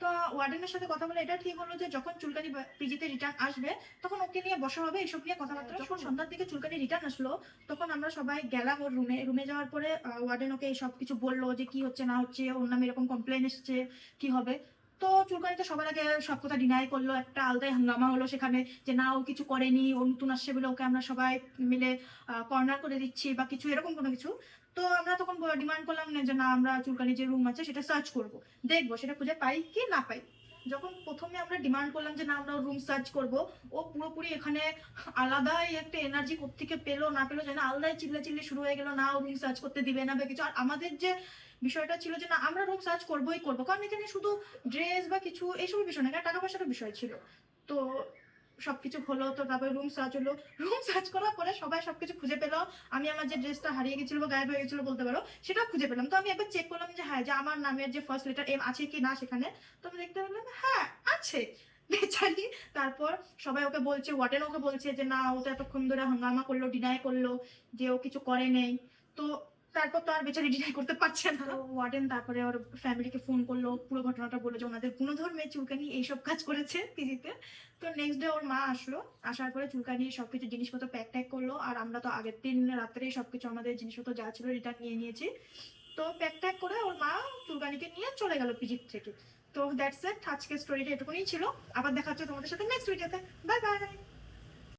তো ওয়ার্ডেনের সাথে কথা বলে এটা ঠিক হলো যে যখন চুলকানি পিজিতে রিটার্ন আসবে তখন ওকে নিয়ে বসা হবে, এইসব নিয়ে কথাবার্তা। যখন সন্ধ্যার দিকে চুলকানি রিটার্ন আসলো তখন আমরা সবাই গেলাম ওর রুমে যাওয়ার পরে ওয়ার্ডেন ওকে এই সব কিছু বললো যে কি হচ্ছে না হচ্ছে, ওর নামে এরকম কমপ্লেন এসছে, কি হবে। তো চুলকানি তো সবার আগে সব কথা ডিনাই করলো, একটা আলাদাই হাঙ্গামা হলো সেখানে যে না ও কিছু করেনি, ও নতুন আসছে বলে ওকে আমরা সবাই মিলে কর্নার করে দিচ্ছি বা কিছু এরকম কোনো কিছু। তো আমরা তখন ডিমান্ড করলাম না যে না আমরা চুলকানি যে রুম আছে সেটা সার্চ করবো, দেখবো সেটা খুঁজে পাই কি না পাই। যখন প্রথমে আমরা ডিমান্ড করলাম যে না আমরা রুম সার্চ করব, ও পুরোপুরি এখানে আলাদাই একটা এনার্জি কোত্থেকে পেলো না পেলো যেন আলাদাই চিল্লাচিল্লি শুরু হয়ে গেল, না ও রুম সার্চ করতে দিবে না বা কিছু। আর আমাদের যে বিষয়টা ছিল যে না আমরা রুম সার্চ করবোই করবো, কারণ এখানে শুধু ড্রেস বা কিছু এইসবের বিষয় না, কারণ টাকা পয়সারও বিষয় ছিল। তো সবকিছু হলো, তো তারপরে রুম সার্চ হলো, রুম সার্চ করার পরে সবাই সবকিছু খুঁজে পেলো। আমি আমার যে ড্রেসটা হারিয়ে গেছিল বা গায়েব হয়ে গেছিল বলতে পারো, সেটাও খুঁজে পেলাম। তো আমি একবার চেক করলাম যে হ্যাঁ যে আমার নামের যে ফার্স্ট লেটার এম আছে কি না সেখানে। তো আমি দেখতে পেলাম হ্যাঁ আছে, বেচারি। তারপর সবাই ওকে বলছে, ওয়ার্ডেন ওকে বলছে যে না ও তো এতক্ষণ ধরে হাঙ্গামা করলো, ডিনাই করলো যে ও কিছু করে নেই। তো তারপর তো আর বেচারি ডিনাই করতে পারছে না। তো ওয়ার্ডেন তারপরে ওর ফ্যামিলিকে ফোন করলো, পুরো ঘটনাটা বললো যে ওনাদের গুণধর মেয়ে চুলকানি এইসব কাজ করেছে পিজিতে। তো নেক্সট ডে ওর মা আসলো, আসার পরে চুলকানি সবকিছু জিনিসপত্র প্যাক ট্যাক করলো, আর আমরা তো আগের দিন রাত্রেই সবকিছু আমাদের জিনিসপত্র যা ছিল রিটার্ন নিয়ে নিয়েছি। তো প্যাক ট্যাক করে ওর মা চুলকানিকে নিয়ে চলে গেল পিজি থেকে। তো দ্যাটস ইট, আজকের স্টোরিটা এটুকুনি ছিল। আবার দেখা হচ্ছে তোমাদের সাথে নেক্সট ভিডিওতে। Bye bye.